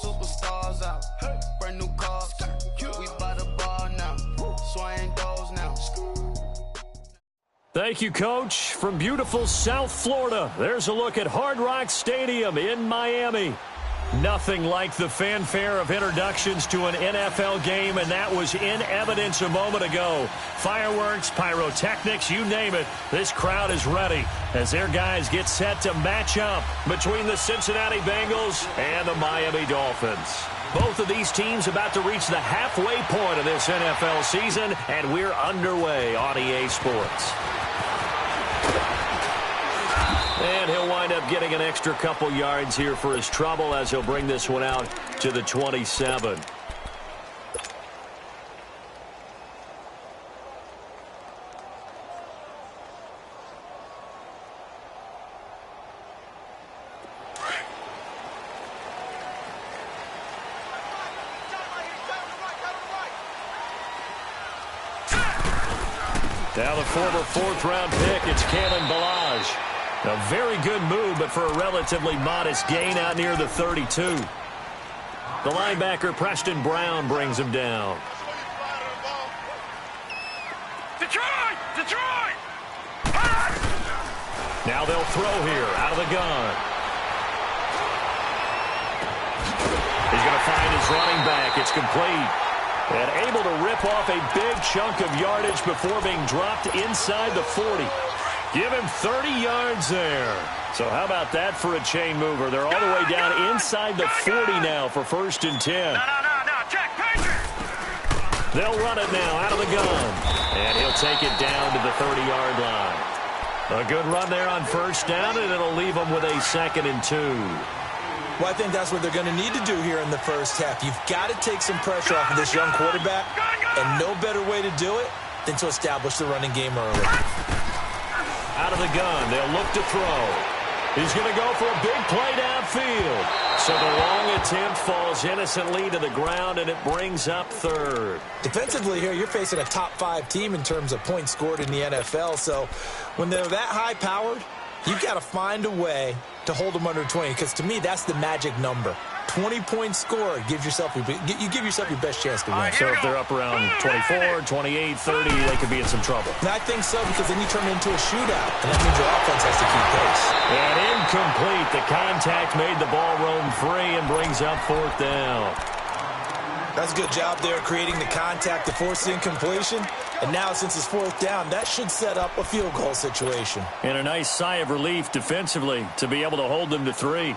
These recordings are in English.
Superstars out. Brand new cars. We by the bar now. Swaying doors now. Thank you, Coach. From beautiful South Florida, there's a look at Hard Rock Stadium in Miami. Nothing like the fanfare of introductions to an NFL game, and that was in evidence a moment ago. Fireworks, pyrotechnics, you name it. This crowd is ready as their guys get set to match up between the Cincinnati Bengals and the Miami Dolphins. Both of these teams about to reach the halfway point of this NFL season, and we're underway on EA Sports. And he'll wind up getting an extra couple yards here for his trouble as he'll bring this one out to the 27. Now the former fourth-round pick, it's Kalen Ballage. A very good move, but for a relatively modest gain out near the 32. The linebacker, Preston Brown, brings him down. Detroit! Detroit! Now they'll throw here out of the gun. He's going to find his running back. It's complete. And able to rip off a big chunk of yardage before being dropped inside the 40. Give him 30 yards there. So how about that for a chain mover? They're all the way down inside the 40 now for 1st and 10. No, check, Patriot! They'll run it now out of the gun. And he'll take it down to the 30-yard line. A good run there on 1st down, and it'll leave them with a 2nd and 2. Well, I think that's what they're going to need to do here in the first half. You've got to take some pressure off of this young quarterback, and no better way to do it than to establish the running game early. Out of the gun, they'll look to throw. He's going to go for a big play downfield. So the long attempt falls innocently to the ground, and it brings up 3rd. Defensively here, you're facing a top-5 team in terms of points scored in the NFL. So when they're that high-powered, you've got to find a way to hold them under 20, because to me, that's the magic number. 20 points scored, you give yourself your best chance to win. So if they're up around 24, 28, 30, they could be in some trouble. And I think so, because then you turn it into a shootout, and that means your offense has to keep pace. And incomplete. The contact made the ball roam free and brings up 4th down. That's a good job there creating the contact to force the incompletion. And now, since it's 4th down, that should set up a field goal situation. And a nice sigh of relief defensively to be able to hold them to 3.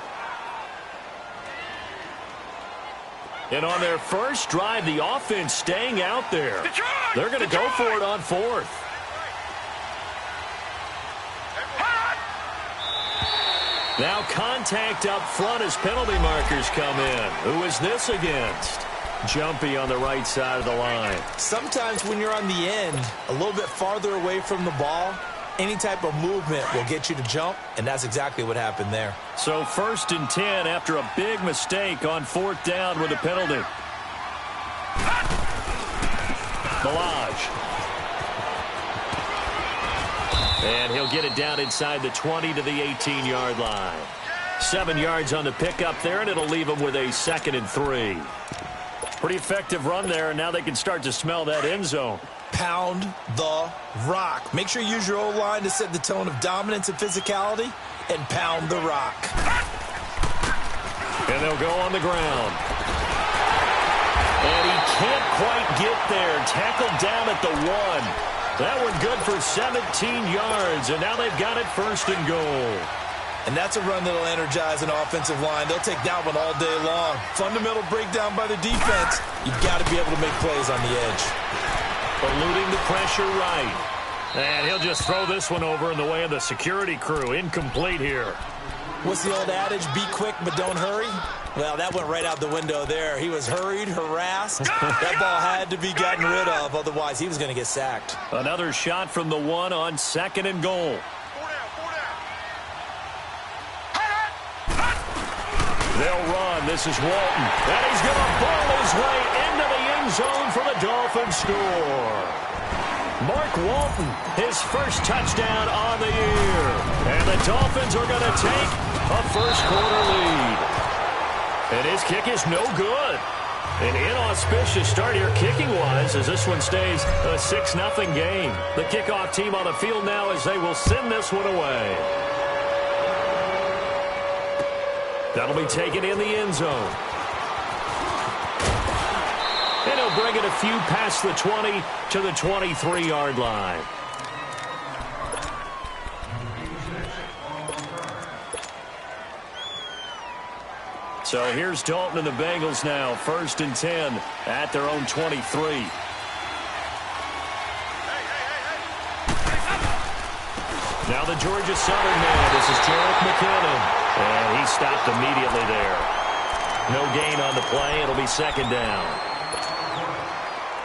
And on their first drive, the offense staying out there. They're going to go for it on 4th. Now contact up front as penalty markers come in. Who is this against? Jumpy on the right side of the line. Sometimes when you're on the end, a little bit farther away from the ball, any type of movement will get you to jump, and that's exactly what happened there. So 1st and 10 after a big mistake on 4th down with a penalty. Ballage. And he'll get it down inside the 20 to the 18-yard line. 7 yards on the pickup there, and it'll leave him with a 2nd and 3. Pretty effective run there, and now they can start to smell that end zone. Pound the rock. Make sure you use your O-line to set the tone of dominance and physicality, and pound the rock. And they'll go on the ground. And he can't quite get there. Tackled down at the 1. That one good for 17 yards, and now they've got it 1st and goal. And that's a run that'll energize an offensive line. They'll take that one all day long. Fundamental breakdown by the defense. You've got to be able to make plays on the edge. Eluding the pressure right. And he'll just throw this one over in the way of the security crew. Incomplete here. What's the old adage? Be quick, but don't hurry. Well, that went right out the window there. He was hurried, harassed. That ball had to be gotten rid of. Otherwise, he was going to get sacked. Another shot from the 1 on 2nd and goal. They'll run. This is Walton. And he's going to ball his way into the end zone for the Dolphins score. Mark Walton, his first touchdown on the year. the Dolphins are going to take a first-quarter lead. And his kick is no good. An inauspicious start here kicking-wise as this one stays a 6-0 game. The kickoff team on the field now as they will send this one away. That'll be taken in the end zone. And he'll bring it a few past the 20 to the 23-yard line. So here's Dalton and the Bengals now, 1st and 10 at their own 23. Now the Georgia Southern man, this is Jarek McKinnon. And he stopped immediately there. No gain on the play, it'll be 2nd down.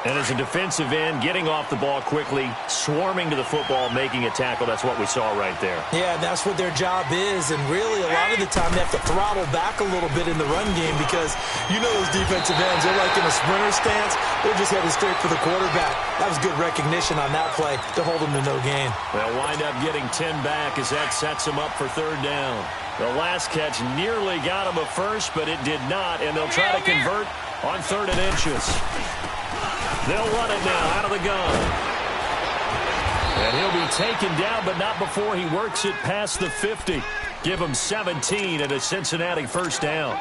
And as a defensive end, getting off the ball quickly, swarming to the football, making a tackle, that's what we saw right there. Yeah, that's what their job is, and really a lot of the time they have to throttle back a little bit in the run game because you know those defensive ends, they're like in a sprinter stance, they're just headed straight for the quarterback. That was good recognition on that play to hold them to no gain. They'll wind up getting 10 back as that sets them up for 3rd down. The last catch nearly got them a first, but it did not, and they'll try to convert on 3rd and inches. They'll run it now out of the gun. And he'll be taken down, but not before he works it past the 50. Give him 17 and a Cincinnati 1st down.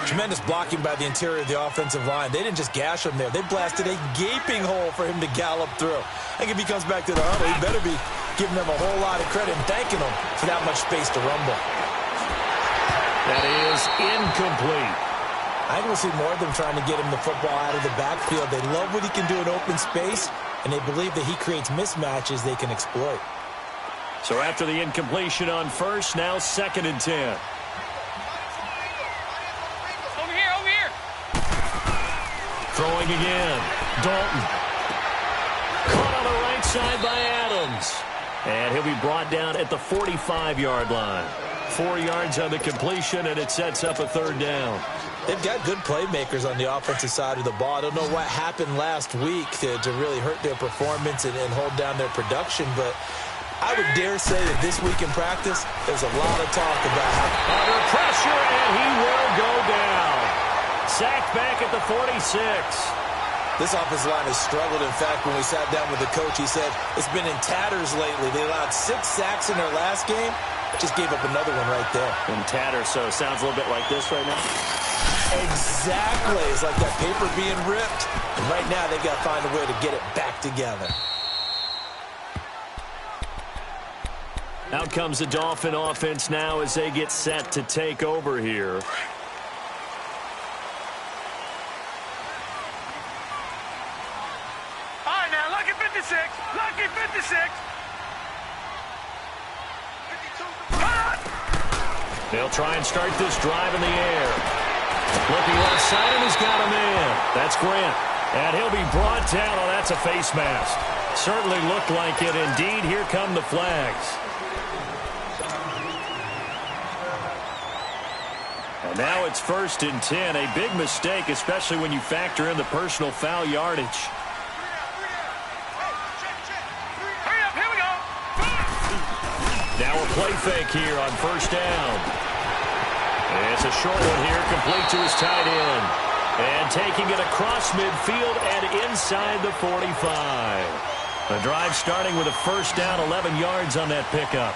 Tremendous blocking by the interior of the offensive line. They didn't just gash him there. They blasted a gaping hole for him to gallop through. I think if he comes back to the huddle, he better be giving them a whole lot of credit and thanking them for that much space to rumble. That is incomplete. I think we'll see more of them trying to get him the football out of the backfield. They love what he can do in open space, and they believe that he creates mismatches they can exploit. So after the incompletion on 1st, now 2nd and 10. Over here. Throwing again. Dalton. Caught on the right side by Adams. And he'll be brought down at the 45-yard line. 4 yards on the completion, and it sets up a 3rd down. They've got good playmakers on the offensive side of the ball. I don't know what happened last week to really hurt their performance and hold down their production, but I would dare say that this week in practice, there's a lot of talk about how... Under pressure, and he will go down. Sacked back at the 46. This offensive line has struggled. In fact, when we sat down with the coach, he said it's been in tatters lately. They allowed 6 sacks in their last game. Just gave up another one right there. In tatters, so it sounds a little bit like this right now. Exactly. It's like that paper being ripped. And right now, they've got to find a way to get it back together. Out comes the Dolphin offense now as they get set to take over here. All right, now, lucky 56. Lucky 56. They'll try and start this drive in the air. Looking left side, and he's got a man. That's Grant. And he'll be brought down. Oh, that's a face mask. Certainly looked like it. Indeed, here come the flags. And now it's 1st and 10. A big mistake, especially when you factor in the personal foul yardage. Hurry up, here we go. Now a play fake here on 1st down. It's a short one here, complete to his tight end. And taking it across midfield and inside the 45. The drive starting with a 1st down, 11 yards on that pickup.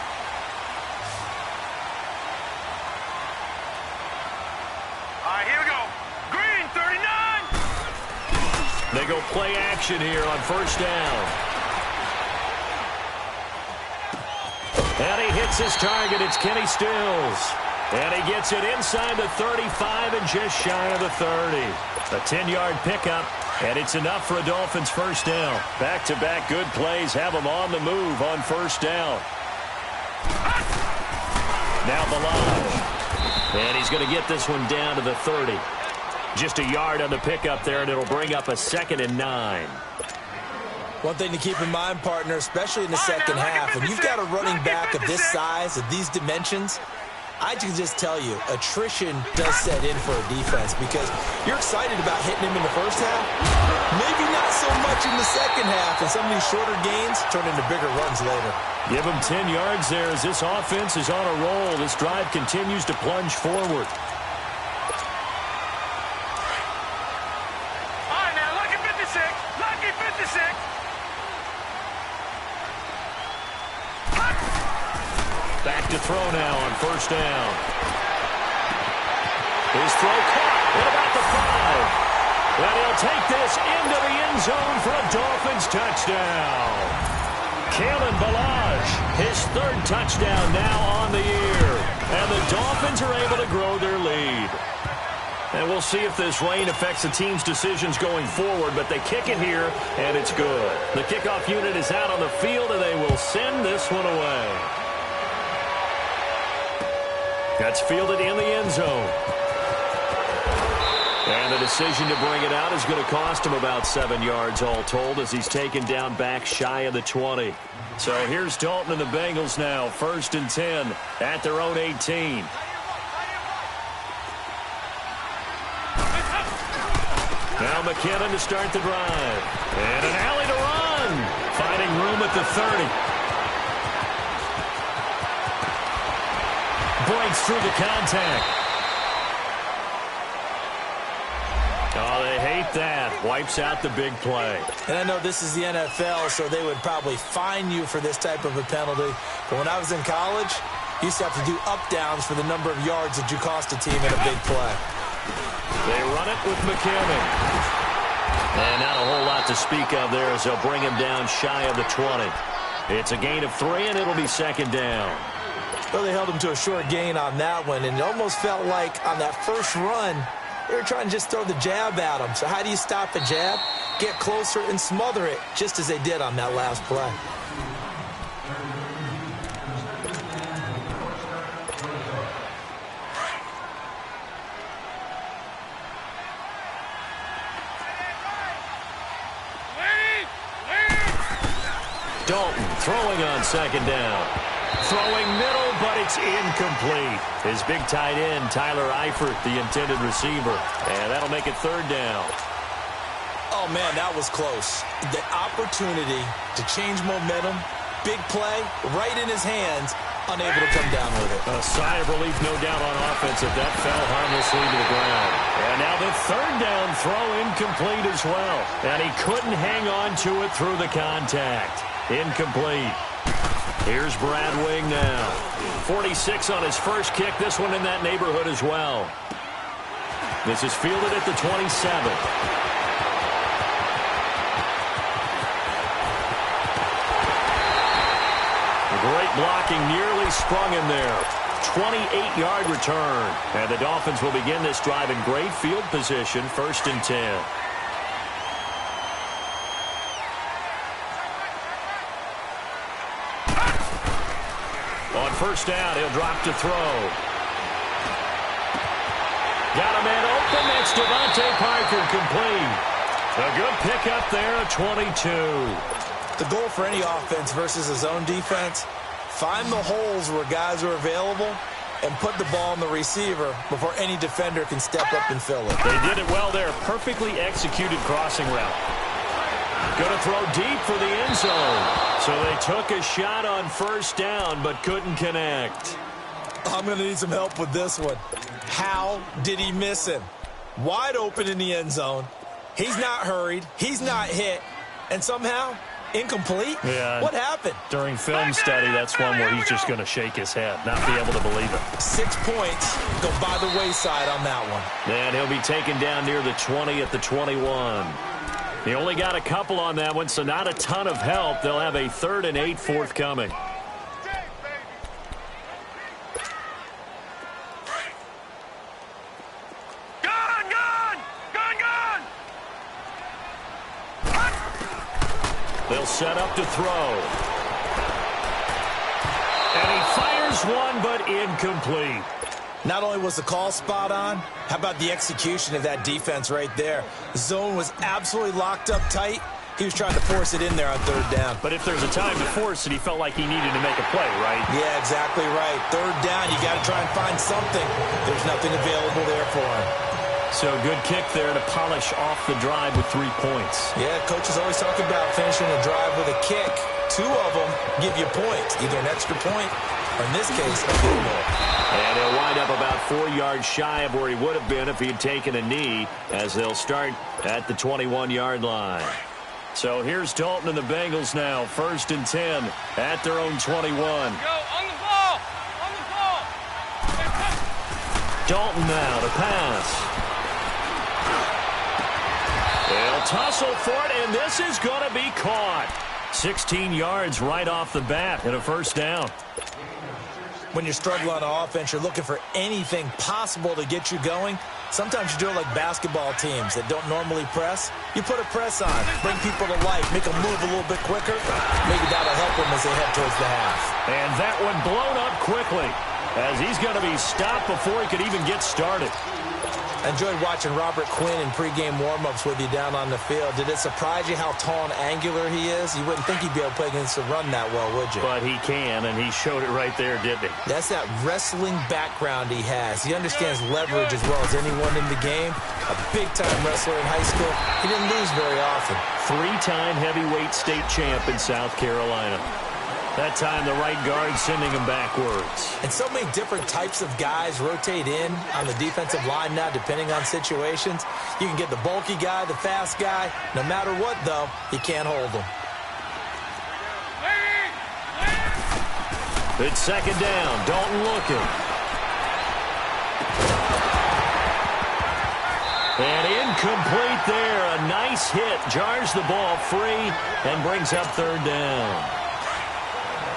All right, here we go. Green, 39. They go play action here on 1st down. And he hits his target. It's Kenny Stills. And he gets it inside the 35 and just shy of the 30. A 10-yard pickup, and it's enough for a Dolphins 1st down. Back-to-back good plays have them on the move on 1st down. Now Balaj. And he's going to get this one down to the 30. Just a yard on the pickup there, and it'll bring up a 2nd and 9. One thing to keep in mind, partner, especially in the second half, when you've got a running back of this size, of these dimensions, I can just tell you, attrition does set in for a defense because you're excited about hitting him in the first half. Maybe not so much in the second half, and some of these shorter gains turn into bigger runs later. Give him 10 yards there as this offense is on a roll. This drive continues to plunge forward. All right, now, lucky 56. Lucky 56. Back to throw now on first down. His throw caught at about the 5. And he'll take this into the end zone for a Dolphins touchdown. Kalen Ballage, his 3rd touchdown now on the year. And the Dolphins are able to grow their lead. And we'll see if this rain affects the team's decisions going forward, but they kick it here, and it's good. The kickoff unit is out on the field, and they will send this one away. That's fielded in the end zone. And the decision to bring it out is going to cost him about 7 yards all told as he's taken down back shy of the 20. So here's Dalton and the Bengals now, 1st and 10 at their own 18. Now McKinnon to start the drive. And an alley to run. Finding room at the 30. Breaks through the contact. Oh, they hate that. Wipes out the big play. And I know this is the NFL, so they would probably fine you for this type of a penalty. But when I was in college, you used to have to do up-downs for the number of yards that you cost a team in a big play. They run it with McKinnon. And not a whole lot to speak of there as they'll bring him down shy of the 20. It's a gain of 3, and it'll be 2nd down. Well, they held him to a short gain on that one, and it almost felt like on that first run, they were trying to just throw the jab at him. So how do you stop a jab? Get closer and smother it, just as they did on that last play. Dalton throwing on 2nd down. Throwing middle, but it's incomplete. His big tight end, Tyler Eifert, the intended receiver. And that'll make it 3rd down. Oh, man, that was close. The opportunity to change momentum, big play, right in his hands, unable to come down with it. A sigh of relief, no doubt, on offense if that fell harmlessly to the ground. And now the 3rd down throw incomplete as well. And he couldn't hang on to it through the contact. Incomplete. Here's Brad Wing now. 46 on his first kick. This one in that neighborhood as well. This is fielded at the 27. Great blocking, nearly sprung him there. 28-yard return. And the Dolphins will begin this drive in great field position, 1st and 10. On 1st down, he'll drop to throw. Got a man open. That's Devontae Parker, complete. A good pickup there at 22. The goal for any offense versus a zone defense, find the holes where guys are available and put the ball in the receiver before any defender can step up and fill it. They did it well there. Perfectly executed crossing route. Going to throw deep for the end zone. So they took a shot on 1st down but couldn't connect. I'm going to need some help with this one. How did he miss him? Wide open in the end zone. He's not hurried. He's not hit. And somehow, incomplete? Yeah. What happened? During film study, that's one where he's just going to shake his head, not be able to believe it. 6 points go by the wayside on that one. And he'll be taken down near the 20 at the 21. He only got a couple on that one, so not a ton of help. They'll have a 3rd and 8 forthcoming. They'll set up to throw. And he fires one, but incomplete. Not only was the call spot on, how about the execution of that defense right there? The zone was absolutely locked up tight. He was trying to force it in there on third down. But if there's a time to force it, he felt like he needed to make a play, right? Yeah, exactly right. Third down, you got to try and find something. There's nothing available there for him. So good kick there to polish off the drive with 3 points. Yeah, coaches always talk about finishing a drive with a kick. 2 of them give you points, either an extra point or, in this case, a field goal. And he'll wind up about 4 yards shy of where he would have been if he had taken a knee, as they'll start at the 21-yard line. So here's Dalton and the Bengals now, 1st and 10 at their own 21. Go, on the ball! On the ball! Dalton now to pass. They'll tussle for it, and this is going to be caught. 16 yards right off the bat and a 1st down. When you're struggling on offense, you're looking for anything possible to get you going. Sometimes you do it like basketball teams that don't normally press. You put a press on, bring people to life, make them move a little bit quicker. Maybe that'll help them as they head towards the half. And that one blown up quickly, as he's going to be stopped before he could even get started. I enjoyed watching Robert Quinn in pregame warm-ups with you down on the field. Did it surprise you how tall and angular he is? You wouldn't think he'd be able to play against the run that well, would you? But he can, and he showed it right there, didn't he? That's that wrestling background he has. He understands leverage as well as anyone in the game. A big-time wrestler in high school. He didn't lose very often. 3-time heavyweight state champ in South Carolina. That time, the right guard sending him backwards. And so many different types of guys rotate in on the defensive line now, depending on situations. You can get the bulky guy, the fast guy. No matter what, though, you can't hold them. It's 2nd down. Dalton looking. And incomplete there. A nice hit. Jars the ball free and brings up 3rd down.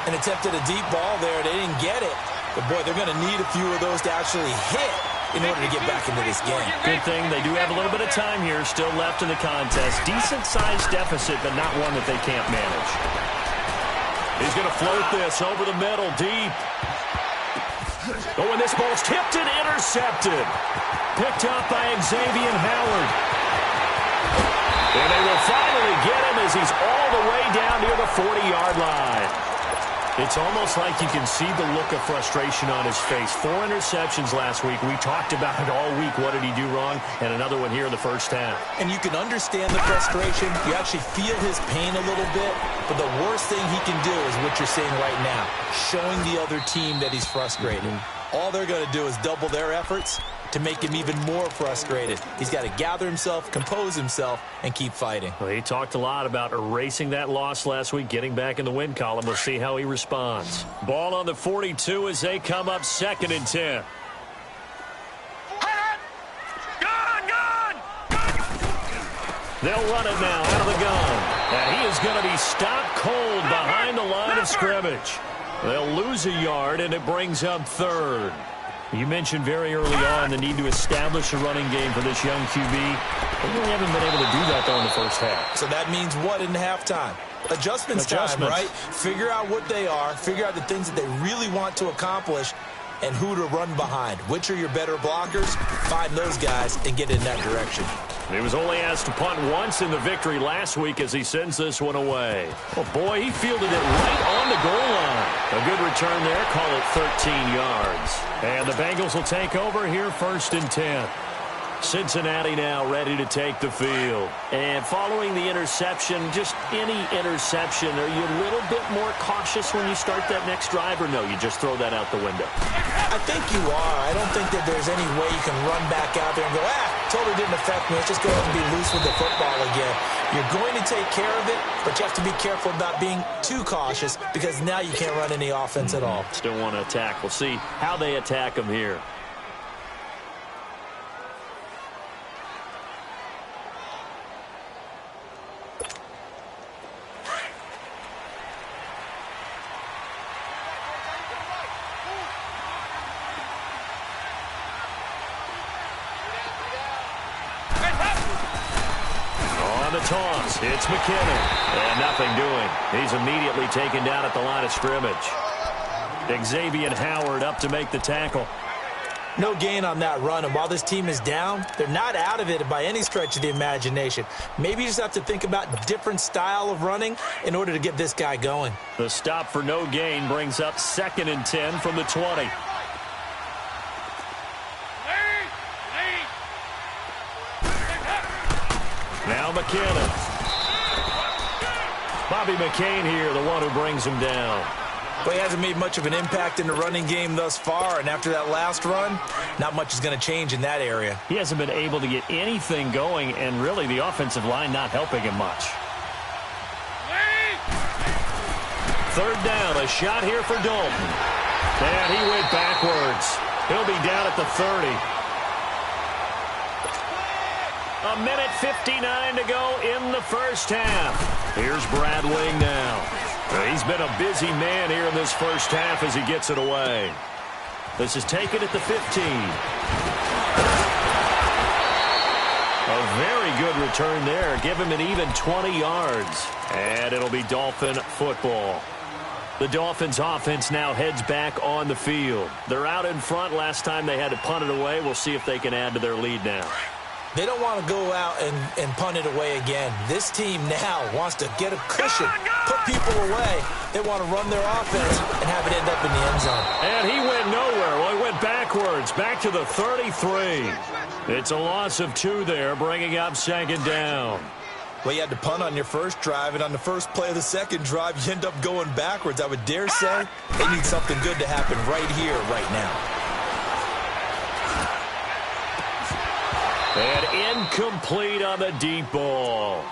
And attempted a deep ball there. They didn't get it. But, boy, they're going to need a few of those to actually hit in order to get back into this game. Good thing they do have a little bit of time here still left in the contest. Decent-sized deficit, but not one that they can't manage. He's going to float this over the middle, deep. Oh, and this ball's tipped and intercepted. Picked up by Xavier Howard. And they will finally get him as he's all the way down near the 40-yard line. It's almost like you can see the look of frustration on his face. 4 interceptions last week. We talked about it all week. What did he do wrong? And another one here in the 1st half. And you can understand the frustration. You actually feel his pain a little bit. But the worst thing he can do is what you're seeing right now, showing the other team that he's frustrated. All they're going to do is double their efforts to make him even more frustrated. He's got to gather himself, compose himself, and keep fighting. Well, he talked a lot about erasing that loss last week, getting back in the win column. We'll see how he responds. Ball on the 42 as they come up 2nd and 10. They'll run it now out of the gun. And he is going to be stopped cold behind the line of scrimmage. They'll lose a yard, and it brings up 3rd. You mentioned very early on the need to establish a running game for this young QB. They really haven't been able to do that, though, in the 1st half. So that means what in halftime? Adjustments time, right? Figure out what they are, figure out the things that they really want to accomplish, and who to run behind. Which are your better blockers? Find those guys and get in that direction. He was only asked to punt once in the victory last week as he sends this one away. Oh, boy, he fielded it right on the goal line. A good return there. Call it 13 yards. And the Bengals will take over here 1st and 10. Cincinnati now ready to take the field. And following the interception, just any interception, are you a little bit more cautious when you start that next drive, or no, you just throw that out the window? I think you are. I don't think that there's any way you can run back out there and go, totally didn't affect me. Let's just go ahead and be loose with the football again. You're going to take care of it, but you have to be careful about being too cautious because now you can't run any offense at all. Still want to attack. We'll see how they attack them here. Toss. It's McKinnon. And nothing doing. He's immediately taken down at the line of scrimmage. Xavier Howard up to make the tackle. No gain on that run, and while this team is down, they're not out of it by any stretch of the imagination. Maybe you just have to think about a different style of running in order to get this guy going. The stop for no gain brings up 2nd and 10 from the 20. Now McKinnon. Bobby McCain here, the one who brings him down. But he hasn't made much of an impact in the running game thus far, and after that last run, not much is going to change in that area. He hasn't been able to get anything going, and really the offensive line not helping him much. 3rd down, a shot here for Dalton. And he went backwards. He'll be down at the 30. 1:59 to go in the first half. Here's Brad Wing now. He's been a busy man here in this first half as he gets it away. This is taken at the 15. A very good return there. Give him an even 20 yards. And it'll be Dolphin football. The Dolphins offense now heads back on the field. They're out in front. Last time they had to punt it away. We'll see if they can add to their lead now. They don't want to go out and punt it away again. This team now wants to get a cushion, put people away. They want to run their offense and have it end up in the end zone. And he went nowhere. Well, he went backwards, back to the 33. It's a loss of 2 there, bringing up 2nd down. Well, you had to punt on your first drive, and on the first play of the second drive, you end up going backwards. I would dare say they need something good to happen right here, right now. And incomplete on the deep ball.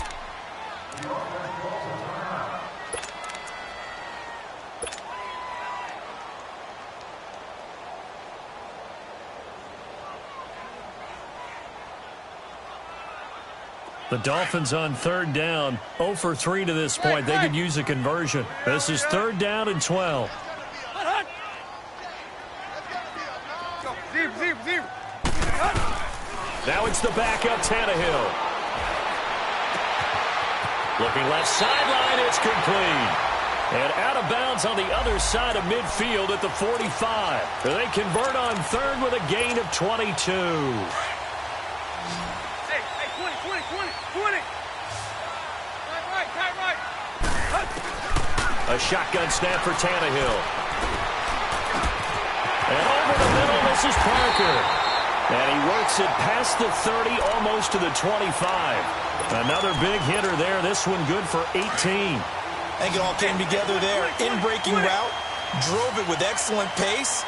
The Dolphins on 3rd down, 0 for 3 to this point. They could use a conversion. This is 3rd down and 12. Now it's the backup, Tannehill. Looking left sideline, it's complete. And out of bounds on the other side of midfield at the 45. They convert on 3rd with a gain of 22. Hey, 20. Right. A shotgun snap for Tannehill. And over the middle, this is Parker. And he works it past the 30, almost to the 25. Another big hitter there. This one good for 18. I think it all came together there. In-breaking route, drove it with excellent pace.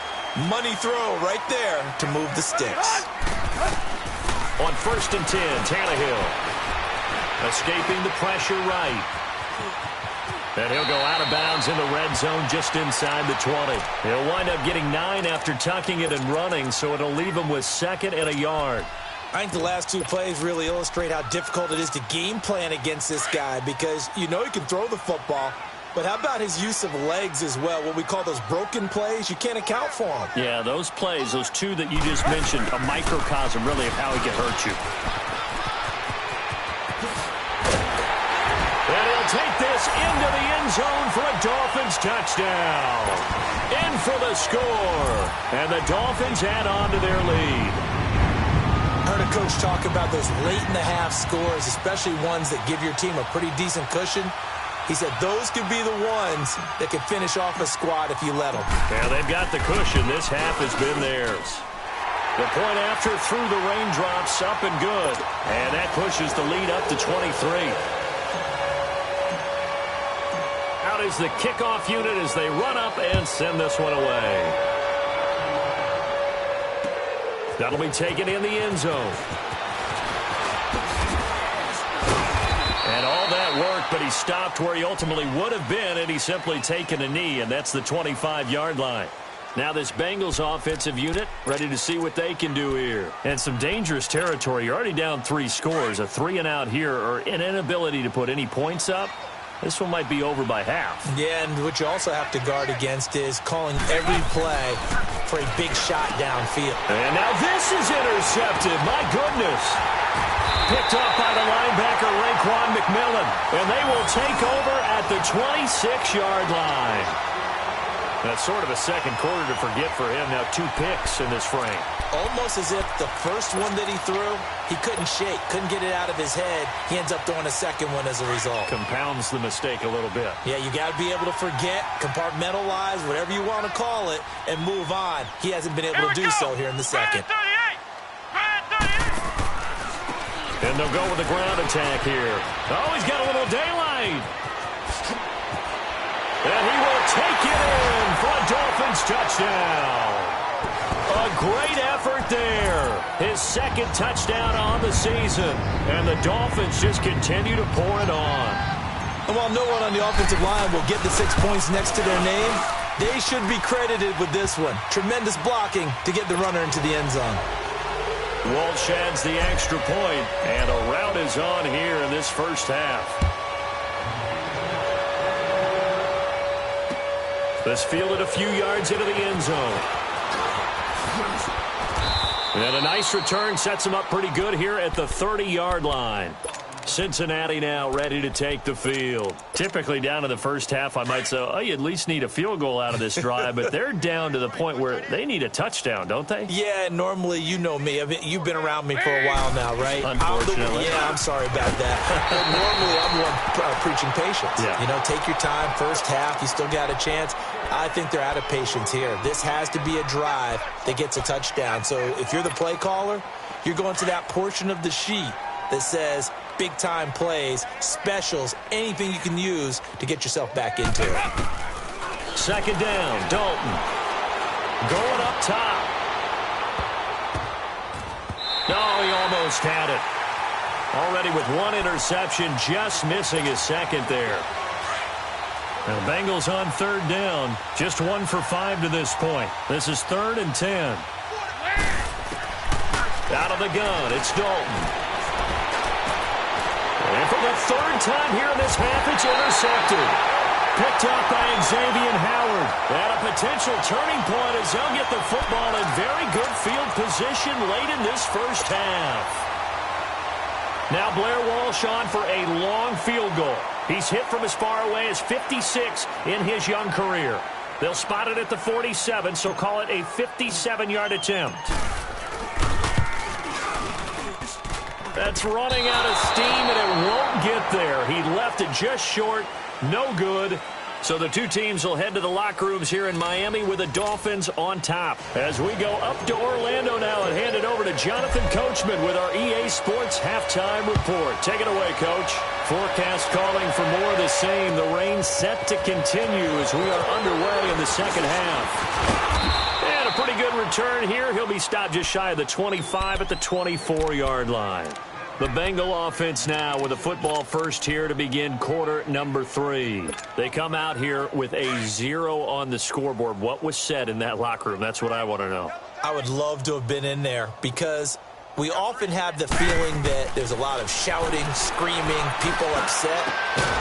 Money throw right there to move the sticks. On 1st and 10, Tannehill. Escaping the pressure right. And he'll go out of bounds in the red zone just inside the 20. He'll wind up getting 9 after tucking it and running, so it'll leave him with 2nd and a yard. I think the last 2 plays really illustrate how difficult it is to game plan against this guy because you know he can throw the football, but how about his use of legs as well? What we call those broken plays, you can't account for them. Yeah, those plays, those 2 that you just mentioned, a microcosm really of how he can hurt you. And he'll take this into the end zone for a Dolphins touchdown. In for the score. And the Dolphins add on to their lead. I heard a coach talk about those late-in-the-half scores, especially ones that give your team a pretty decent cushion. He said those could be the ones that could finish off a squad if you let them. Yeah, they've got the cushion. This half has been theirs. The point after through the raindrops, up and good. And that pushes the lead up to 23. Out is the kickoff unit as they run up and send this one away. That'll be taken in the end zone. And all that work, but he stopped where he ultimately would have been, and he's simply taken a knee, and that's the 25-yard line. Now this Bengals offensive unit ready to see what they can do here. And some dangerous territory. You're already down 3 scores. A 3-and-out here or an inability to put any points up. This one might be over by half. Yeah, and what you also have to guard against is calling every play for a big shot downfield. And now this is intercepted. My goodness. Picked up by the linebacker, Raekwon McMillan. And they will take over at the 26-yard line. That's sort of a second quarter to forget for him. Now 2 picks in this frame. Almost as if the first one that he threw, he couldn't shake, couldn't get it out of his head. He ends up throwing a second one as a result. Compounds the mistake a little bit. Yeah, you got to be able to forget, compartmentalize, whatever you want to call it, and move on. He hasn't been able to do so here in the second. And they'll go with the ground attack here. Oh, he's got a little daylight. And he will take it in for a Dolphins touchdown. A great effort there. His second touchdown on the season. And the Dolphins just continue to pour it on. And while no one on the offensive line will get the 6 points next to their name, they should be credited with this one. Tremendous blocking to get the runner into the end zone. Walsh adds the extra point, and a rout is on here in this first half. This fielded a few yards into the end zone. And a nice return sets him up pretty good here at the 30-yard line. Cincinnati now ready to take the field. Typically down in the first half, I might say, oh, you at least need a field goal out of this drive, but they're down to the point where they need a touchdown, don't they? Yeah, normally, you know me. I mean, you've been around me for a while now, right? Unfortunately. I'm sorry about that. But normally, I'm the one preaching patience. Yeah. You know, take your time. First half, you still got a chance. I think they're out of patience here. This has to be a drive that gets a touchdown. So if you're the play caller, you're going to that portion of the sheet that says big-time plays, specials, anything you can use to get yourself back into it. Second down, Dalton. Going up top. No, he almost had it. Already with 1 interception, just missing his second there. Now the Bengals on third down, just 1 for 5 to this point. This is 3rd and 10. Out of the gun, it's Dalton. And for the 3rd time here in this half, it's intercepted. Picked up by Xavier Howard. And a potential turning point as they'll get the football in very good field position late in this first half. Now Blair Walsh on for a long field goal. He's hit from as far away as 56 in his young career. They'll spot it at the 47, so call it a 57-yard attempt. That's running out of steam, and it won't get there. He left it just short. No good. So the two teams will head to the locker rooms here in Miami with the Dolphins on top. As we go up to Orlando now and hand it over to Jonathan Coachman with our EA Sports Halftime Report. Take it away, Coach. Forecast calling for more of the same. The rain set to continue as we are underway in the second half. And a pretty good return here. He'll be stopped just shy of the 25 at the 24-yard line. The Bengal offense now with a football first here to begin quarter number 3. They come out here with a 0 on the scoreboard. What was said in that locker room? That's what I want to know. I would love to have been in there because we often have the feeling that there's a lot of shouting, screaming, people upset.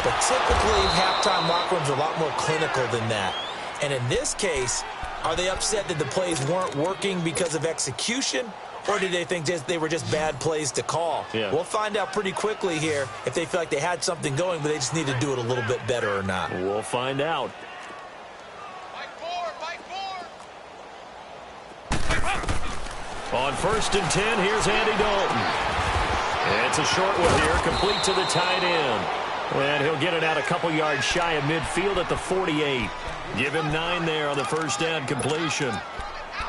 But typically, halftime locker rooms are a lot more clinical than that. And in this case, are they upset that the plays weren't working because of execution? Or did they think they were just bad plays to call? Yeah. We'll find out pretty quickly here if they feel like they had something going, but they just need to do it a little bit better or not. We'll find out. On 1st and 10, here's Andy Dalton. And it's a short one here, complete to the tight end. And he'll get it out a couple yards shy of midfield at the 48. Give him 9 there on the first down completion.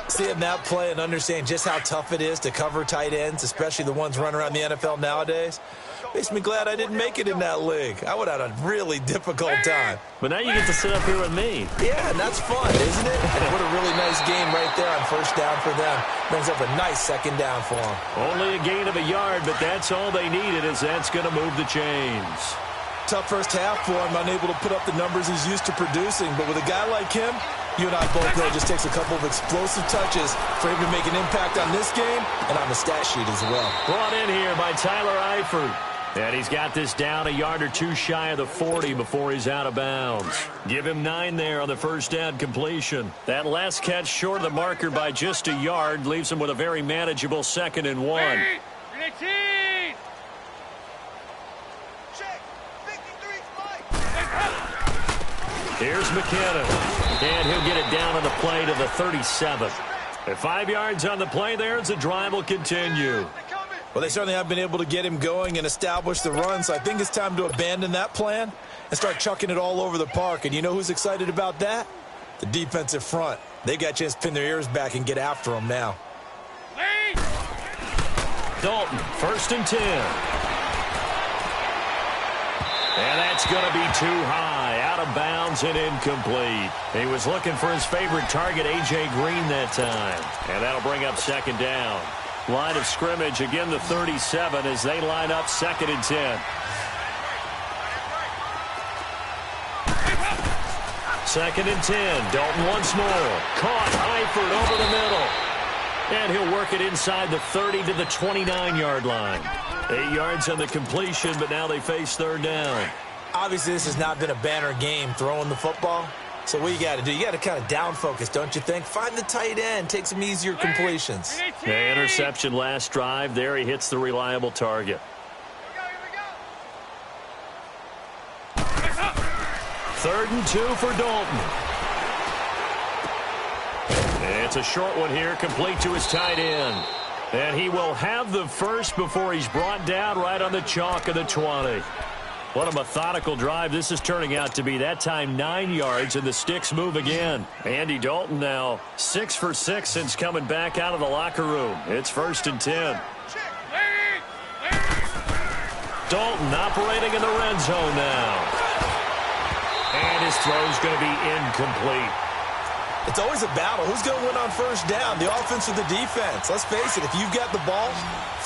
Seeing that play and understanding just how tough it is to cover tight ends, especially the ones running around the NFL nowadays, makes me glad I didn't make it in that league. I would have had a really difficult time. But now you get to sit up here with me. Yeah, and that's fun, isn't it? And what a really nice game right there on first down for them. Brings up a nice second down for them. Only a gain of a yard, but that's all they needed, as that's going to move the chains. Tough first half for him, unable to put up the numbers he's used to producing. But with a guy like him, you and I both know it just takes a couple of explosive touches for him to make an impact on this game and on the stat sheet as well. Brought in here by Tyler Eifert. And he's got this down a yard or two shy of the 40 before he's out of bounds. Give him 9 there on the first down completion. That last catch short of the marker by just a yard leaves him with a very manageable 2nd and 1. Here's McKinnon. And he'll get it down on the play to the 37. At 5 yards on the play there, as the drive will continue. Well, they certainly have been able to get him going and establish the run, so I think it's time to abandon that plan and start chucking it all over the park. And you know who's excited about that? The defensive front. They got a chance to pin their ears back and get after him now. Dalton, 1st and 10. And that's going to be too high, out of bounds and incomplete. He was looking for his favorite target, A.J. Green, that time. And that'll bring up 2nd down. Line of scrimmage, again the 37 as they line up 2nd and 10. 2nd and 10. Dalton once more. Caught. Eifert over the middle. And he'll work it inside the 30 to the 29-yard line. 8 yards on the completion, but now they face 3rd down. Obviously, this has not been a banner game throwing the football. So what you got to do, you got to kind of down focus, don't you think? Find the tight end, take some easier completions. The interception last drive. There he hits the reliable target. 3rd and 2 for Dalton. It's a short one here, complete to his tight end. And he will have the first before he's brought down right on the chalk of the 20. What a methodical drive this is turning out to be. That time 9 yards, and the sticks move again. Andy Dalton now 6 for 6 since coming back out of the locker room. It's 1st and 10. Dalton operating in the red zone now. And his throw's going to be incomplete. It's always a battle. Who's going to win on 1st down, the offense or the defense? Let's face it, if you've got the ball,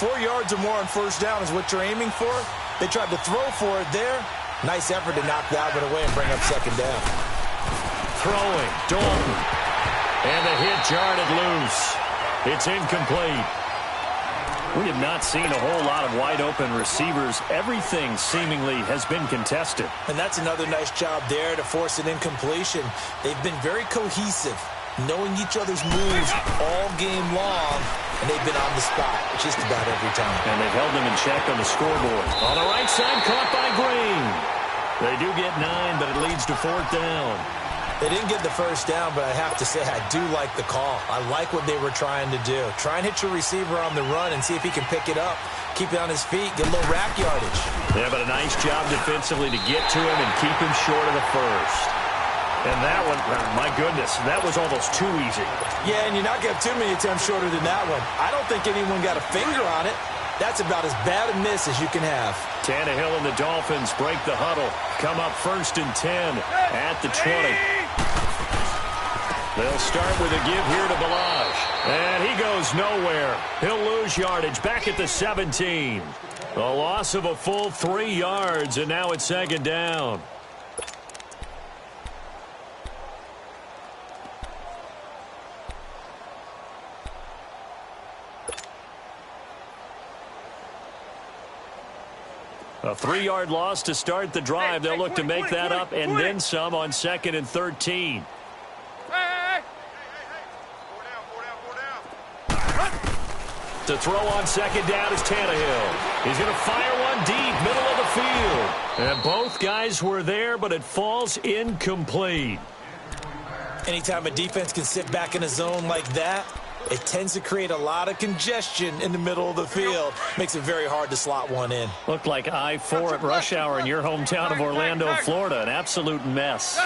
4 yards or more on 1st down is what you're aiming for. They tried to throw for it there. Nice effort to knock that one away and bring up 2nd down. Throwing, Dalton. And the hit jarred it loose. It's incomplete. We have not seen a whole lot of wide-open receivers. Everything seemingly has been contested. And that's another nice job there to force an incompletion. They've been very cohesive, knowing each other's moves all game long, and they've been on the spot just about every time. And they've held them in check on the scoreboard. On the right side, caught by Green. They do get 9, but it leads to 4th down. They didn't get the 1st down, but I have to say I do like the call. I like what they were trying to do. Try and hit your receiver on the run and see if he can pick it up. Keep it on his feet, get a little rack yardage. Yeah, but a nice job defensively to get to him and keep him short of the 1st. And that one, my goodness, that was almost too easy. Yeah, and you're not going to have too many attempts shorter than that one. I don't think anyone got a finger on it. That's about as bad a miss as you can have. Tannehill and the Dolphins break the huddle. Come up 1st and 10 at the 20. They'll start with a give here to Balaj. And he goes nowhere. He'll lose yardage back at the 17. A loss of a full 3 yards, and now it's 2nd down. A 3-yard loss to start the drive. They'll look to make that up and then some on 2nd and 13. To throw on 2nd down is Tannehill. He's going to fire one deep, middle of the field. And both guys were there, but it falls incomplete. Anytime a defense can sit back in a zone like that, it tends to create a lot of congestion in the middle of the field. Makes it very hard to slot one in. Looked like I-4 at rush hour in your hometown of Orlando, Florida. An absolute mess.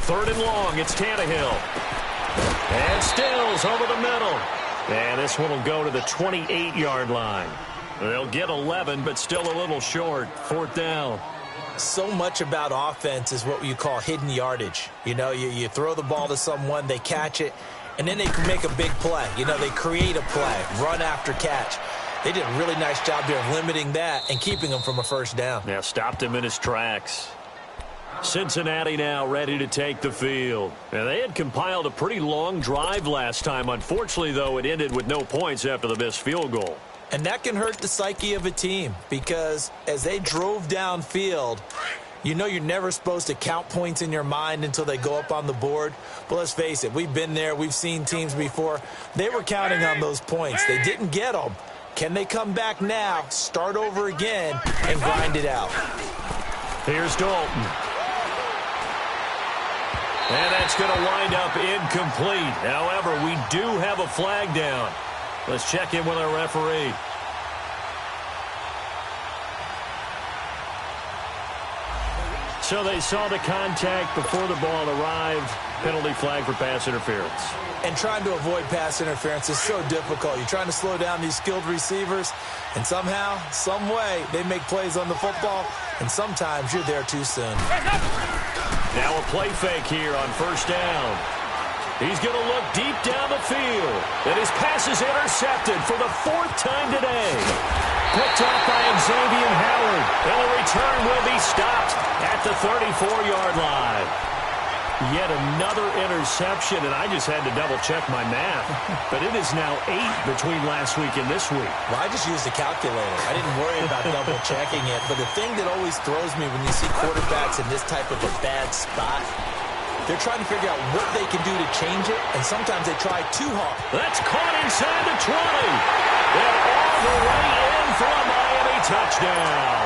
3rd and long. It's Tannehill. And Stills over the middle. And this one will go to the 28-yard line. They'll get 11, but still a little short. 4th down. So much about offense is what you call hidden yardage. You know, you throw the ball to someone, they catch it, and then they can make a big play. You know, they create a play, run after catch. They did a really nice job there of limiting that and keeping him from a 1st down. Yeah, stopped him in his tracks. Cincinnati now ready to take the field. And they had compiled a pretty long drive last time. Unfortunately, though, it ended with no points after the missed field goal. And that can hurt the psyche of a team because as they drove downfield, you know you're never supposed to count points in your mind until they go up on the board. But let's face it, we've been there. We've seen teams before. They were counting on those points. They didn't get them. Can they come back now, start over again, and grind it out? Here's Dalton. And that's going to wind up incomplete. However, we do have a flag down. Let's check in with our referee. So they saw the contact before the ball arrived. Penalty flag for pass interference. And trying to avoid pass interference is so difficult. You're trying to slow down these skilled receivers, and somehow, some way, they make plays on the football, and sometimes you're there too soon. Now a play fake here on first down. He's going to look deep down the field. And his pass is intercepted for the 4th time today. Picked off by Xavier Howard. And the return will be stopped at the 34-yard line. Yet another interception, and I just had to double-check my math. But it is now 8 between last week and this week. Well, I just used a calculator. I didn't worry about double-checking it. But the thing that always throws me when you see quarterbacks in this type of a bad spot, they're trying to figure out what they can do to change it, and sometimes they try too hard. That's caught inside the 20. And all the way in for a Miami touchdown.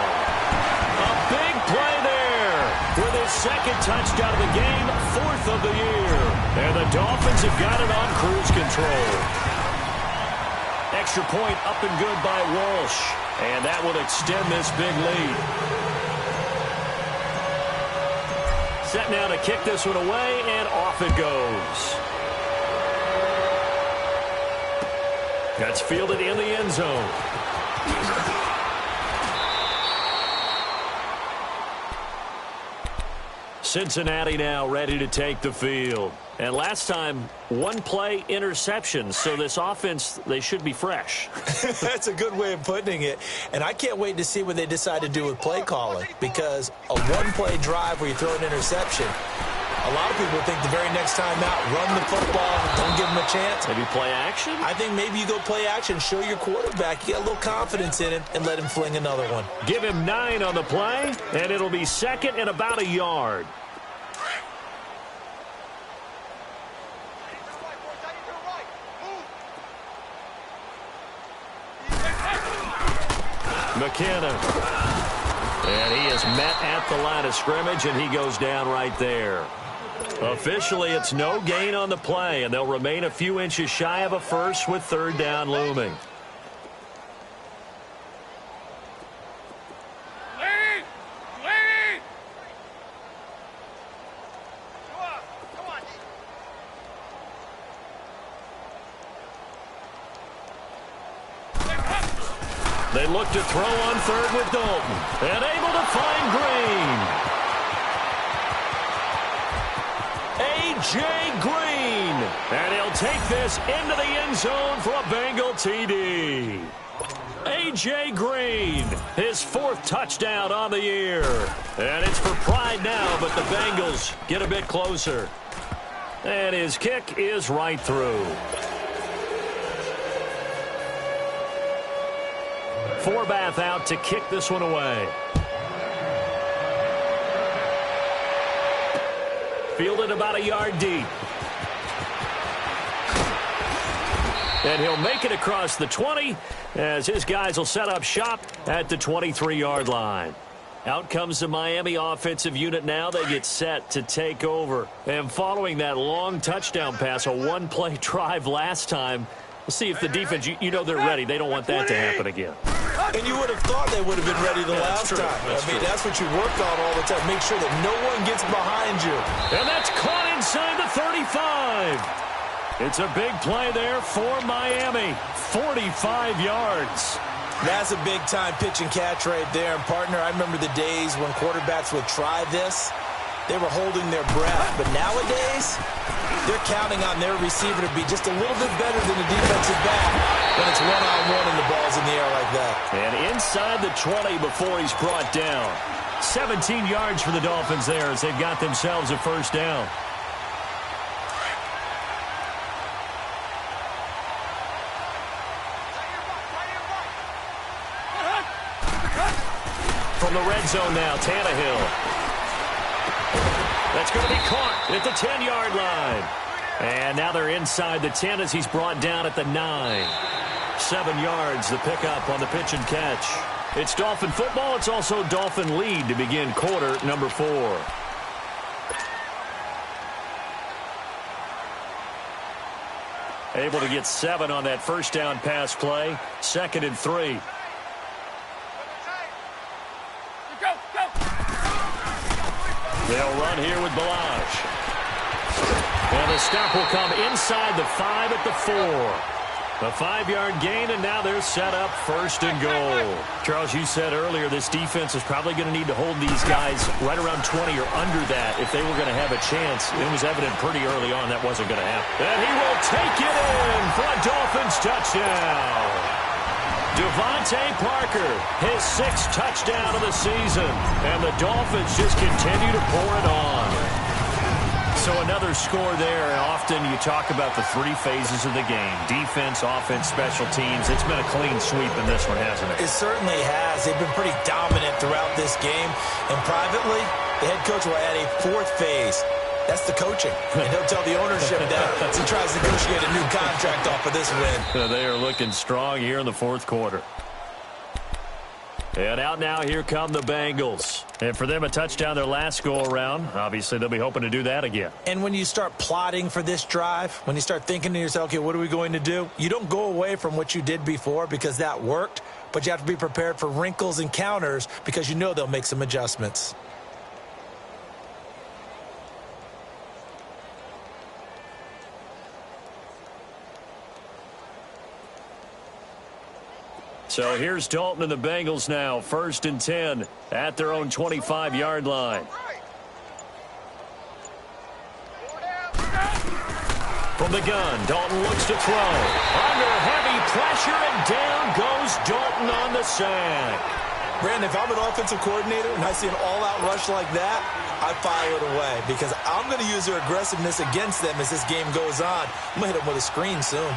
A big play there with his 2nd touchdown of the game, 4th of the year. And the Dolphins have got it on cruise control. Extra point up and good by Walsh. And that will extend this big lead. Set now to kick this one away, and off it goes. That's fielded in the end zone. Cincinnati now ready to take the field. And last time, 1 play interception. So this offense, they should be fresh. That's a good way of putting it. And I can't wait to see what they decide to do with play calling. Because a 1-play drive where you throw an interception, a lot of people think the very next time out, run the football, don't give them a chance. Maybe play action? I think maybe you go play action, show your quarterback, you get a little confidence in him, and let him fling another one. Give him 9 on the play, and it'll be 2nd and about a yard. McKinnon. And he is met at the line of scrimmage, and he goes down right there. Officially, it's no gain on the play, and they'll remain a few inches shy of a first with 3rd down looming. They look to throw on 3rd with Dalton. And able to find Green. A.J. Green. And he'll take this into the end zone for a Bengal TD. A.J. Green, his 4th touchdown on the year. And it's for pride now, but the Bengals get a bit closer. And his kick is right through. Forbath out to kick this one away. Fielded about a yard deep. And he'll make it across the 20 as his guys will set up shop at the 23-yard line. Out comes the Miami offensive unit now. They get set to take over. And following that long touchdown pass, a 1-play drive last time, we'll see if the defense, you know they're ready. They don't want that to happen again. And you would have thought they would have been ready the last time. That's what you work on all the time. Make sure that no one gets behind you. And that's caught inside the 35. It's a big play there for Miami. 45 yards. That's a big-time pitch and catch right there. And, partner, I remember the days when quarterbacks would try this. They were holding their breath. But nowadays, they're counting on their receiver to be just a little bit better than the defensive back when it's one-on-one and the ball's in the air like that. And inside the 20 before he's brought down. 17 yards for the Dolphins there as they've got themselves a 1st down. From the red zone now, Tannehill. That's going to be caught at the 10-yard line. And now they're inside the 10 as he's brought down at the 9. 7 yards, the pickup on the pitch and catch. It's Dolphin football. It's also Dolphin lead to begin quarter number 4. Able to get 7 on that first down pass play. 2nd and 3. They'll run here with Balaj. And the stop will come inside the 5 at the 4. A 5-yard gain, and now they're set up 1st and goal. Charles, you said earlier this defense is probably going to need to hold these guys right around 20 or under that if they were going to have a chance. It was evident pretty early on that wasn't going to happen. And he will take it in for a Dolphins touchdown. Devontae Parker, his 6th touchdown of the season. And the Dolphins just continue to pour it on. So another score there. Often you talk about the 3 phases of the game. Defense, offense, special teams. It's been a clean sweep in this one, hasn't it? It certainly has. They've been pretty dominant throughout this game. And privately, the head coach will add a 4th phase. That's the coaching. And he'll tell the ownership that as he tries to negotiate a new contract off of this win. So they are looking strong here in the 4th quarter. And out now, here come the Bengals. And for them, a touchdown their last go-around. Obviously, they'll be hoping to do that again. And when you start plotting for this drive, when you start thinking to yourself, okay, what are we going to do? You don't go away from what you did before because that worked, but you have to be prepared for wrinkles and counters because you know they'll make some adjustments. So here's Dalton and the Bengals now. 1st and 10 at their own 25-yard line. From the gun, Dalton looks to throw. Under heavy pressure, and down goes Dalton on the sack. Brandon, if I'm an offensive coordinator and I see an all-out rush like that, I file it away because I'm going to use their aggressiveness against them as this game goes on. I'm going to hit them with a screen soon.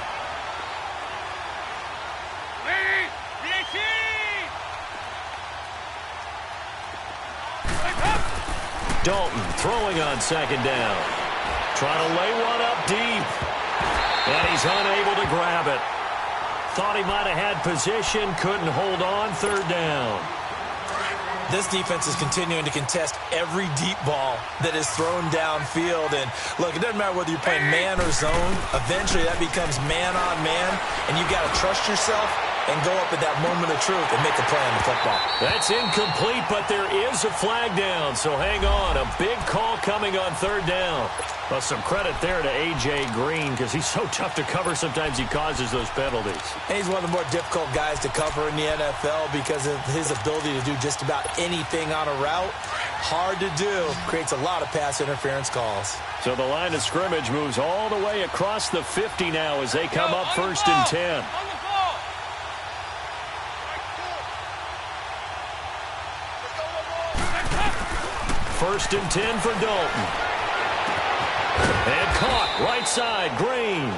Dalton throwing on 2nd down. Trying to lay one up deep. And he's unable to grab it. Thought he might have had position. Couldn't hold on. 3rd down. This defense is continuing to contest every deep ball that is thrown downfield. And, look, it doesn't matter whether you're playing man or zone. Eventually, that becomes man-on-man. And you've got to trust yourself and go up at that moment of truth and make a play on the football. That's incomplete, but there is a flag down. So hang on. A big call coming on 3rd down. Well, some credit there to A.J. Green because he's so tough to cover. Sometimes he causes those penalties. And he's one of the more difficult guys to cover in the NFL because of his ability to do just about anything on a route. Hard to do. Creates a lot of pass interference calls. So the line of scrimmage moves all the way across the 50 now as they come up 1st and 10. 1st and 10 for Dalton. And caught right side, Green.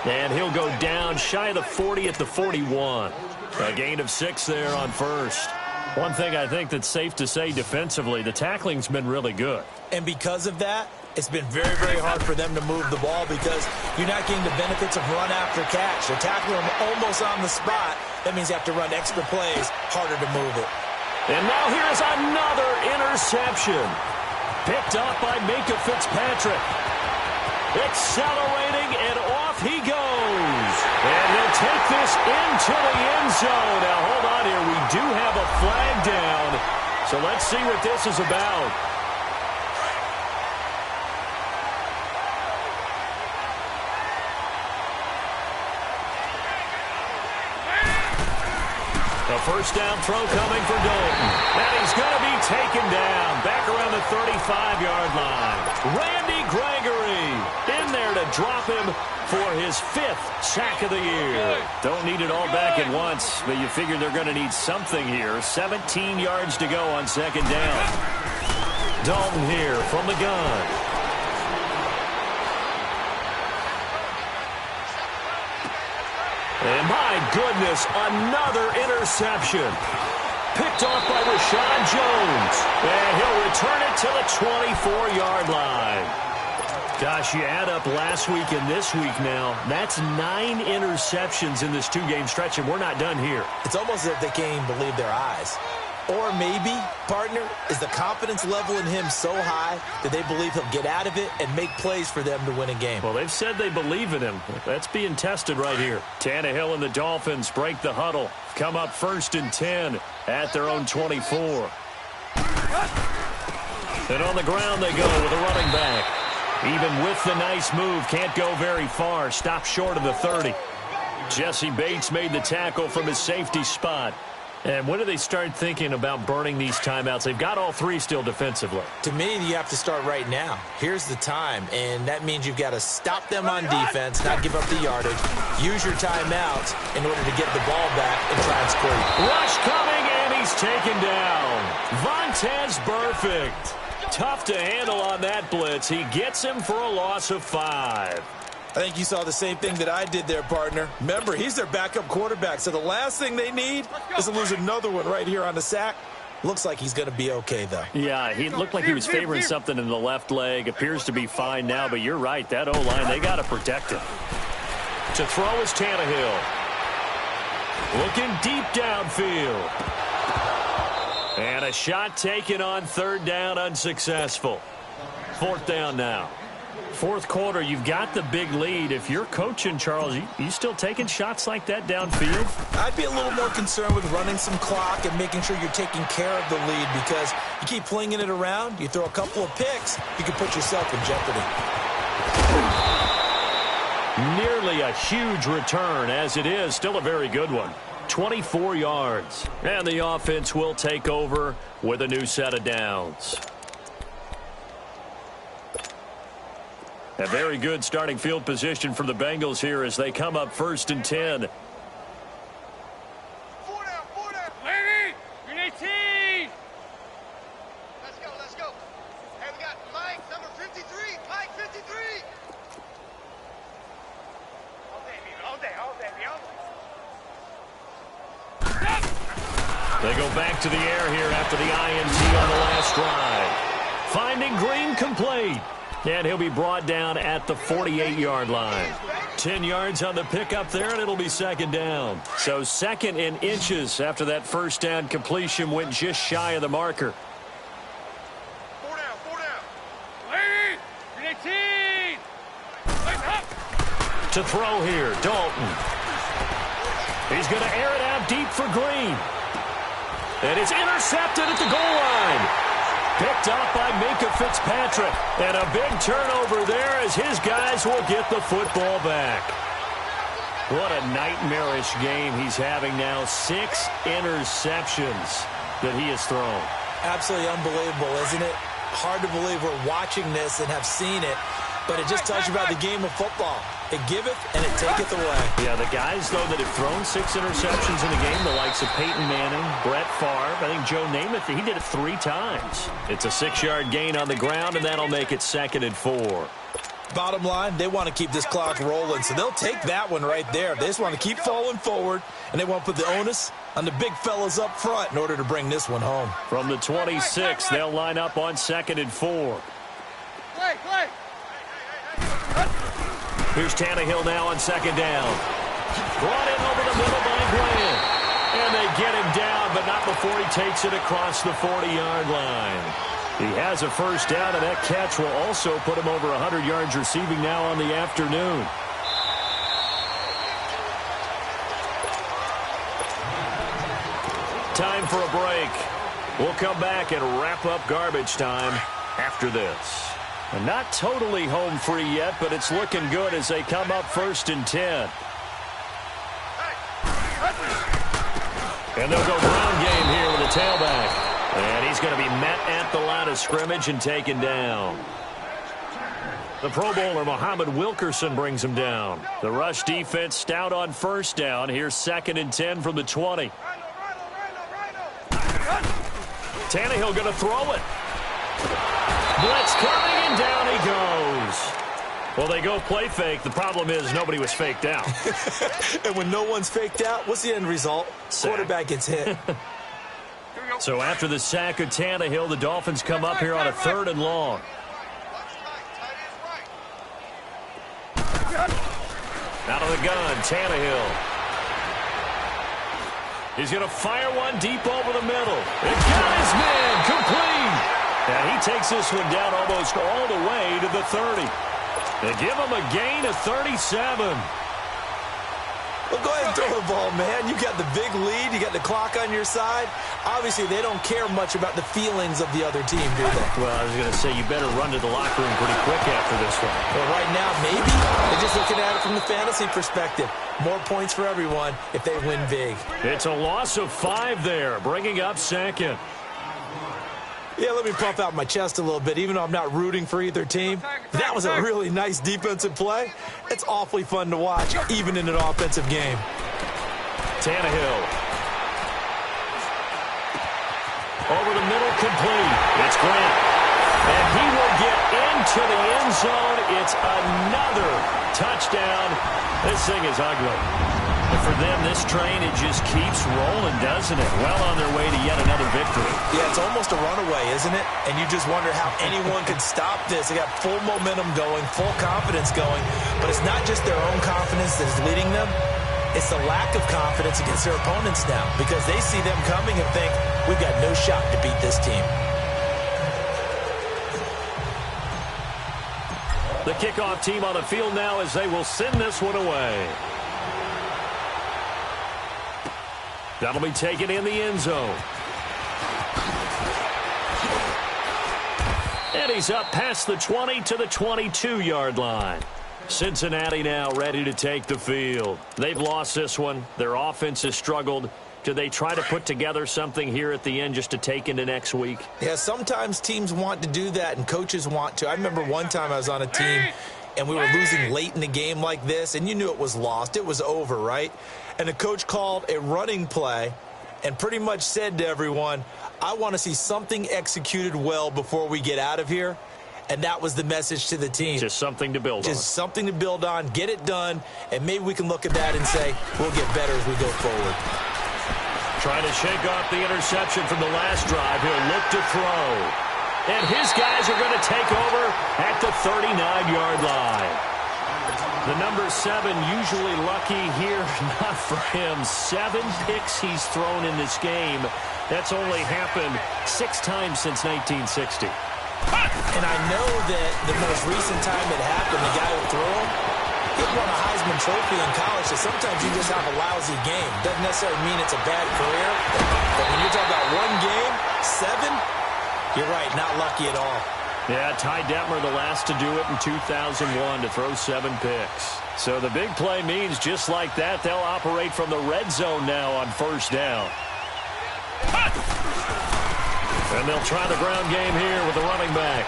And he'll go down shy of the 40 at the 41. A gain of 6 there on 1st. One thing I think that's safe to say defensively, the tackling's been really good. And because of that, it's been very, very hard for them to move the ball because you're not getting the benefits of run after catch. They're tackling them almost on the spot. That means you have to run extra plays, harder to move it. And now here's another interception. Picked up by Minkah Fitzpatrick. Accelerating, and off he goes. And he'll take this into the end zone. Now, hold on here. We do have a flag down. So let's see what this is about. A 1st down throw coming for Dalton. And he's going to be taken down back around the 35-yard line. Randy Gregory in there to drop him for his 5th sack of the year. Don't need it all back at once, but you figure they're going to need something here. 17 yards to go on 2nd down. Dalton here from the gun. And my goodness, another interception. Picked off by Rashad Jones. And he'll return it to the 24-yard line. Gosh, you add up last week and this week now, that's 9 interceptions in this 2-game stretch, and we're not done here. It's almost as if they can't even believe their eyes. Or maybe, partner, is the confidence level in him so high that they believe he'll get out of it and make plays for them to win a game. Well, they've said they believe in him. That's being tested right here. Tannehill and the Dolphins break the huddle. Come up 1st and 10 at their own 24. And on the ground they go with a running back. Even with the nice move, can't go very far. Stopped short of the 30. Jesse Bates made the tackle from his safety spot. And when do they start thinking about burning these timeouts? They've got all 3 still defensively. To me, you have to start right now. Here's the time, and that means you've got to stop them on defense, not give up the yardage, use your timeouts in order to get the ball back and try and score you. Rush coming, and he's taken down. Vontaze Burfict. Tough to handle on that blitz. He gets him for a loss of 5. I think you saw the same thing that I did there, partner. Remember, he's their backup quarterback, so the last thing they need is to lose another one right here on the sack. Looks like he's going to be okay, though. Yeah, he looked like he was favoring something in the left leg. Appears to be fine now, but you're right. That O-line, they got to protect him. To throw is Tannehill. Looking deep downfield. And a shot taken on 3rd down, unsuccessful. 4th down now. 4th quarter, you've got the big lead. If you're coaching, Charles, you still taking shots like that downfield? I'd be a little more concerned with running some clock and making sure you're taking care of the lead, because you keep flinging it around, you throw a couple of picks, you can put yourself in jeopardy. Nearly a huge return, as it is. Still a very good one. 24 yards. And the offense will take over with a new set of downs. A very good starting field position for the Bengals here as they come up 1st and 10. 4 down. Lady, you're 18. Let's go. Hey, we got Mike, number 53. Mike, 53. All day. They go back to the air here after the INT on the last drive. Finding Green complete. And he'll be brought down at the 48-yard line. 10 yards on the pickup there, and it'll be 2nd down. So 2nd in inches after that 1st down completion went just shy of the marker. 4 down. Lady, you're 18. Listen up. To throw here, Dalton. He's going to air it out deep for Green. And it's intercepted at the goal line. Picked up by Minkah Fitzpatrick. And a big turnover there as his guys will get the football back. What a nightmarish game he's having now. 6 interceptions that he has thrown. Absolutely unbelievable, isn't it? Hard to believe we're watching this and have seen it, but it just tells you about the game of football. It giveth and it taketh away. Yeah, the guys, though, that have thrown 6 interceptions in the game, the likes of Peyton Manning, Brett Favre, I think Joe Namath, he did it 3 times. It's a 6-yard gain on the ground, and that'll make it 2nd and 4. Bottom line, they want to keep this clock rolling, so they'll take that one right there. They just want to keep falling forward, and they want to put the onus on the big fellas up front in order to bring this one home. From the 26, they'll line up on 2nd and 4. Play. Here's Tannehill now on 2nd down. Brought in over the middle by Grant. And they get him down, but not before he takes it across the 40-yard line. He has a 1st down, and that catch will also put him over 100 yards receiving now on the afternoon. Time for a break. We'll come back and wrap up garbage time after this. And not totally home free yet, but it's looking good as they come up 1st and 10. And they'll go ground game here with a tailback. And he's going to be met at the line of scrimmage and taken down. The Pro Bowler, Muhammad Wilkerson, brings him down. The rush defense stout on 1st down. Here's 2nd and 10 from the 20. Tannehill going to throw it. Blitz coming, and down he goes. Well, they go play fake. The problem is nobody was faked out. And when no one's faked out, what's the end result? Sack. Quarterback gets hit. So after the sack of Tannehill, the Dolphins come up here on a 3rd and long. Out of the gun, Tannehill. He's going to fire one deep over the middle. It got his man complete. And he takes this one down almost all the way to the 30. They give him a gain of 37. Well, go ahead and throw the ball, man. You got the big lead. You got the clock on your side. Obviously, they don't care much about the feelings of the other team, do they? Well, I was going to say, you better run to the locker room pretty quick after this one. Well, right now, maybe. They're just looking at it from the fantasy perspective. More points for everyone if they win big. It's a loss of 5 there, bringing up second. Yeah, let me puff out my chest a little bit, even though I'm not rooting for either team. That was a really nice defensive play. It's awfully fun to watch, even in an offensive game. Tannehill. Over the middle, complete. It's Grant. And he will get into the end zone. It's another touchdown. This thing is ugly. And for them, this train, it just keeps rolling, doesn't it? Well on their way to yet another victory. Yeah, it's almost a runaway, isn't it? And you just wonder how anyone could stop this. They got full momentum going, full confidence going. But it's not just their own confidence that is leading them. It's the lack of confidence against their opponents now, because they see them coming and think, we've got no shot to beat this team. The kickoff team on the field now as they will send this one away. That'll be taken in the end zone. And he's up past the 20 to the 22-yard line. Cincinnati now ready to take the field. They've lost this one. Their offense has struggled. Do they try to put together something here at the end just to take into next week? Yeah, sometimes teams want to do that and coaches want to. I remember one time I was on a team and we were losing late in the game like this, and you knew it was lost. It was over, right? And the coach called a running play and pretty much said to everyone, I want to see something executed well before we get out of here. And that was the message to the team. Just something to build on. Just something to build on, get it done, and maybe we can look at that and say, we'll get better as we go forward. Trying to shake off the interception from the last drive. He'll look to throw. And his guys are going to take over at the 39-yard line. The number 7 usually lucky here. Not for him. 7 picks he's thrown in this game. That's only happened 6 times since 1960. And I know that the most recent time it happened, the guy who threw him, he won a Heisman Trophy in college, so sometimes you just have a lousy game. Doesn't necessarily mean it's a bad career, but when you're talking about one game, 7, you're right, not lucky at all. Yeah, Ty Detmer, the last to do it in 2001, to throw 7 picks. So the big play means just like that, they'll operate from the red zone now on first down. And they'll try the ground game here with the running back.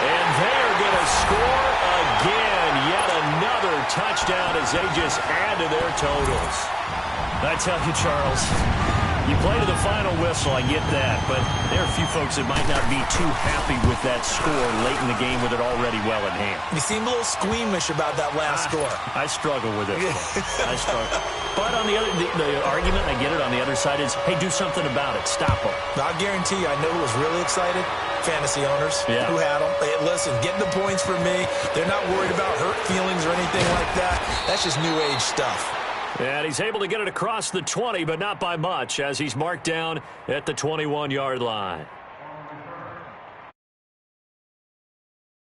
And they're going to score again. Yet another touchdown as they just add to their totals. I tell you, Charles, you play to the final whistle, I get that, but there are a few folks that might not be too happy with that score late in the game with it already well in hand. You seem a little squeamish about that last score. I struggle with it. I struggle. But on the other, the argument, I get it, on the other side is, hey, do something about it. Stop them. I guarantee you, I know who was really excited. Fantasy owners who had them. Hey, listen, get the points for me. They're not worried about hurt feelings or anything like that. That's just new age stuff. And he's able to get it across the 20, but not by much, as he's marked down at the 21-yard line.